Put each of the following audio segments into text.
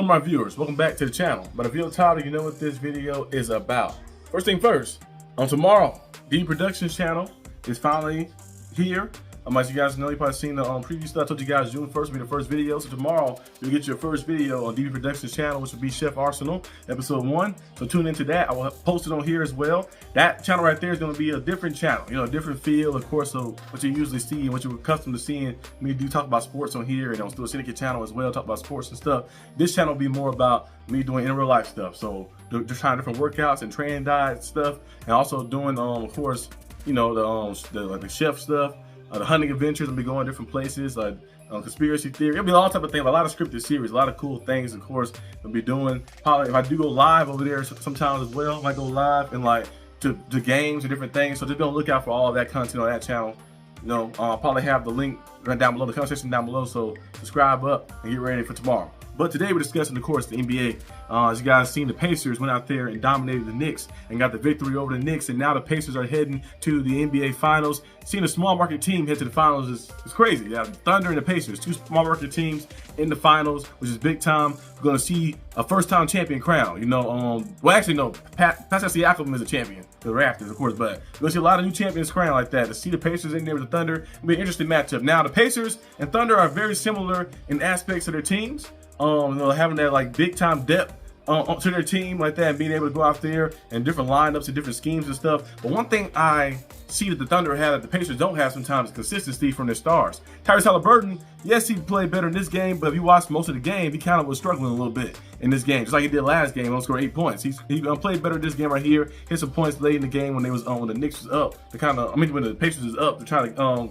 my viewers, welcome back to the channel. By the video title, you know what this video is about. First thing first, on tomorrow, the Productions channel is finally here. As you guys know, you probably seen the previous stuff. I told you guys June 1st will be the first video. So tomorrow, you'll get your first video on DB Productions channel, which will be Chef Arsenal, episode 1. So tune into that. I will post it on here as well. That channel right there is going to be a different channel, you know, a different feel, of course, of what you usually see and what you're accustomed to seeing me do talk about sports on here, and on Still Syndicate channel as well, talk about sports and stuff. This channel will be more about me doing in real life stuff. So just trying different workouts and training diet stuff, and also doing, of course, you know, the chef stuff. The hunting adventures will be going different places, like conspiracy theory. It'll be all type of things, a lot of scripted series, a lot of cool things, of course, we'll be doing. Probably if I do go live over there sometimes as well, I might go live and like to games and different things. So just be on the lookout for all of that content on that channel. You know, I'll probably have the link right down below, the comment section down below. So subscribe up and get ready for tomorrow. But today we're discussing, of course, the NBA. As you guys seen, the Pacers went out there and dominated the Knicks and got the victory over the Knicks. And now the Pacers are heading to the NBA Finals. Seeing a small market team head to the finals is crazy. Yeah, Thunder and the Pacers, two small market teams in the finals, which is big time. We're going to see a first-time champion crown. You know, well, actually, no, Pascal Siakam is a champion. The Raptors, of course, but we're going to see a lot of new champions crowned like that. To see the Pacers in there with the Thunder, it'll be an interesting matchup. Now, the Pacers and Thunder are very similar in aspects of their teams. You know, having that like big time depth to their team like that, and being able to go out there and different lineups and different schemes and stuff. But one thing I see that the Thunder have that the Pacers don't have sometimes is consistency from their stars. Tyrese Halliburton, yes, he played better in this game, but if you watched most of the game, he kind of was struggling a little bit in this game, just like he did last game. He scored 8 points. He played better this game right here. Hit some points late in the game when they was when the Knicks was up. When the Pacers was up to try to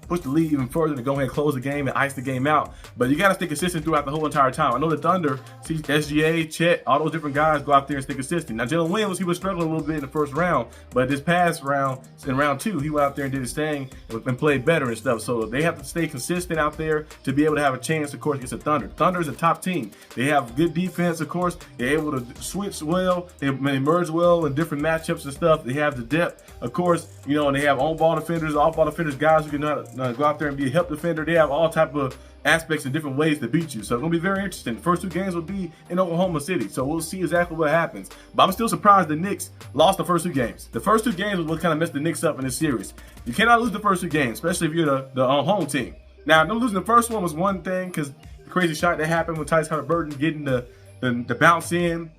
push the lead even further to go ahead and close the game and ice the game out. But you got to stay consistent throughout the whole entire time. I know the Thunder, see SGA, Chet, all those different guys go out there and stay consistent. Now, Jalen Williams, he was struggling a little bit in the first round, but this past round, in round 2, he went out there and did his thing and played better and stuff. So they have to stay consistent out there to be able to have a chance, of course, against the Thunder. Thunder is a top team. They have good defense, of course. They're able to switch well. They merge well in different matchups and stuff. They have the depth, of course, you know, and they have on-ball defenders, off-ball defenders, guys who can go out there and be a help defender. They have all type of aspects and different ways to beat you. So it's going to be very interesting. The first 2 games will be in Oklahoma City. So we'll see exactly what happens. But I'm still surprised the Knicks lost the first 2 games. The first 2 games was what kind of messed the Knicks up in this series. You cannot lose the first 2 games, especially if you're the home team. Now, them losing the first one was one thing because the crazy shot that happened with Tyrese Halliburton getting the bounce in,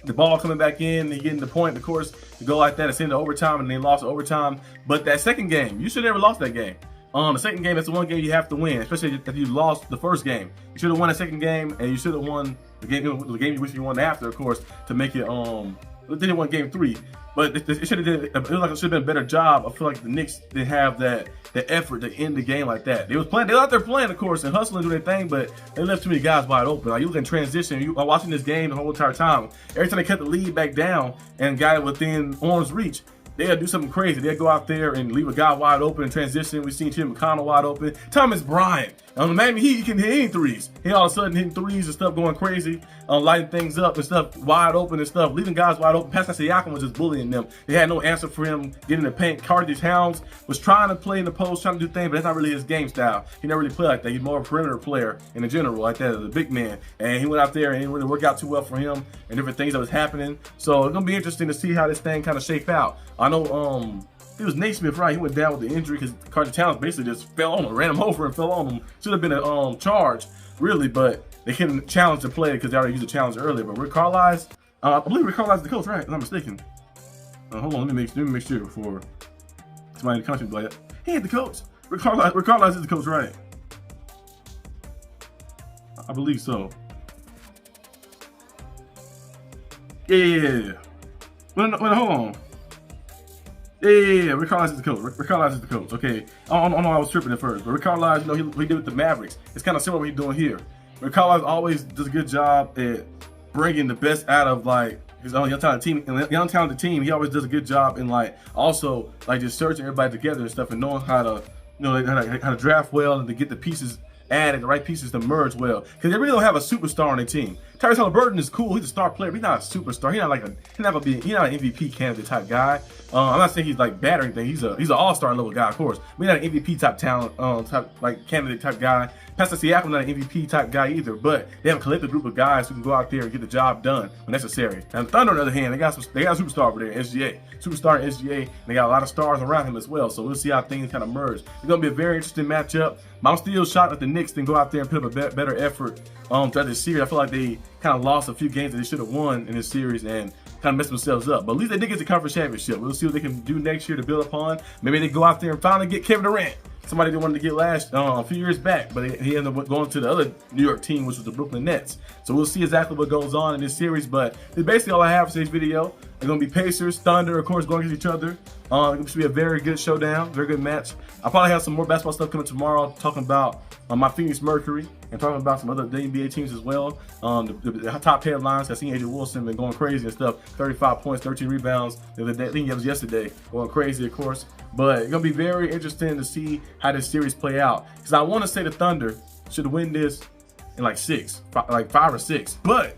the ball coming back in, and getting the point, of course, to go like that and send it to overtime, and they lost overtime. But that second game, you should have never lost that game. The second game, that's the one game you have to win, especially if you lost the first game. You should have won the second game, and you should have won the game you wish you won after, of course, to make it. They didn't win game 3, but it should have. It was like it should have been a better job. I feel like the Knicks didn't have the effort to end the game like that. They was playing. They were out there playing, of course, and hustling, doing their thing, but they left too many guys wide open. Like you look in transition, you are watching this game the whole entire time. Every time they cut the lead back down and got it within arm's reach, they'll do something crazy. They'll go out there and leave a guy wide open in transition. We've seen Tim McConnell wide open. Thomas Bryant. On the Miami Heat, he can hit any threes. He all of a sudden hitting threes and stuff, going crazy, lighting things up and stuff, wide open and stuff, leaving guys wide open. Pascal Siakam was just bullying them. They had no answer for him getting in the paint. Carter Towns was trying to play in the post, trying to do things, but that's not really his game style. He never really played like that. He's more of a perimeter player in general, like that, as a big man. And he went out there and it didn't really work out too well for him and different things that was happening. So it's gonna be interesting to see how this thing kind of shape out. I know it was Naismith, right? He went down with the injury because Carter Towns basically just fell on him, ran him over and fell on him. Should have been a charge, really, but they couldn't challenge the play because they already used a challenge earlier. But Rick Carlisle, I believe Rick Carlisle is the coach, right? If I'm not mistaken. Hold on, let me make sure before somebody in the country be like, he ain't the coach. Rick Carlisle is the coach, right? I believe so. Yeah. Wait, hold on. Yeah, Rick Carlisle is the coach. Rick Carlisle is the coach. Okay, I don't know. I was tripping at first, but Rick Carlisle, you know, he did with the Mavericks. It's kind of similar to what he's doing here. Rick Carlisle always does a good job at bringing the best out of like his own young talented team. He always does a good job in like also like just searching everybody together and stuff and knowing how to, you know, how to draft well and to get the pieces added, the right pieces to merge well. Because they really don't have a superstar on their team. Tyrese Halliburton is cool. He's a star player, but he's not a superstar. He's not an MVP candidate type guy. I'm not saying he's like bad or anything. He's an all-star level guy, of course. But he's not an MVP type talent, candidate type guy. Pastor Siakam's not an MVP type guy either. But they have a collective group of guys who can go out there and get the job done when necessary. And the Thunder, on the other hand, they got a superstar over there, SGA, superstar in SGA. And they got a lot of stars around him as well. So we'll see how things kind of merge. It's gonna be a very interesting matchup. I'm still shocked that the Knicks didn't go out there and put up a better effort throughout this series. I feel like they kind of lost a few games that they should have won in this series and kind of messed themselves up. But at least they did get the conference championship. We'll see what they can do next year to build upon. Maybe they go out there and finally get Kevin Durant. Somebody they wanted to get a few years back, but he ended up going to the other New York team, which was the Brooklyn Nets. So we'll see exactly what goes on in this series. But that's basically all I have for today's video. It's going to be Pacers, Thunder, of course, going against each other. It should be a very good showdown, very good match. I'll probably have some more basketball stuff coming tomorrow, talking about my Phoenix Mercury and talking about some other NBA teams as well. The top headlines, I seen AJ Wilson been going crazy and stuff. 35 points, 13 rebounds. The other day, I think it was yesterday, going crazy, of course. But it's going to be very interesting to see how this series play out. Because I want to say the Thunder should win this in like 5 or 6. But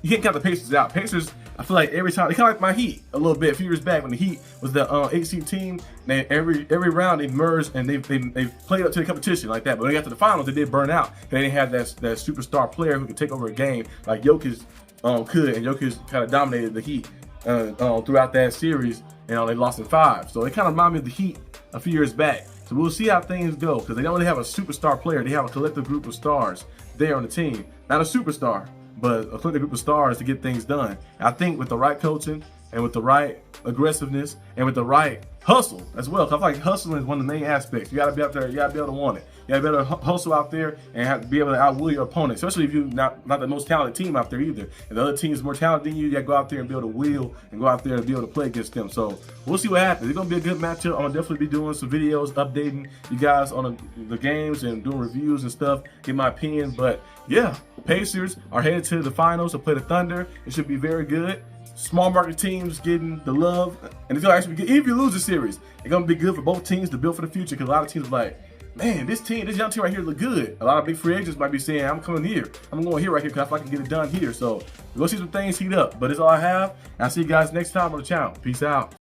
you can't count the Pacers out. Pacers, I feel like every time, they kind of like my Heat a little bit a few years back when the Heat was the 8-seed team. And every round they merged and they played up to the competition like that. But when they got to the finals, they did burn out. They didn't have that superstar player who could take over a game like Jokic could. And Jokic kind of dominated the Heat throughout that series. They lost in 5. So it kind of reminded me of the Heat a few years back. So we'll see how things go because they don't really have a superstar player. They have a collective group of stars there on the team. Not a superstar, but a collective group of stars to get things done. And I think with the right coaching and with the right aggressiveness and with the right hustle as well. Cause I feel like hustling is one of the main aspects. You gotta be out there, you gotta be able to want it. You gotta be able to hustle out there and have to be able to outwill your opponent, especially if you're not the most talented team out there either. If the other team is more talented than you, you gotta go out there and be able to will and go out there and be able to play against them. So we'll see what happens. It's gonna be a good matchup. I'm gonna definitely be doing some videos, updating you guys on the games and doing reviews and stuff, get my opinion. But yeah, the Pacers are headed to the finals to play the Thunder. It should be very good. Small market teams getting the love, and it's gonna actually be good. Even if you lose the series, it's gonna be good for both teams to build for the future. Because a lot of teams are like, man, this young team right here look good. A lot of big free agents might be saying, I'm coming here, I'm going here right here because I feel like I can get it done here. So we'll see some things heat up. But that's all I have. And I'll see you guys next time on the channel. Peace out.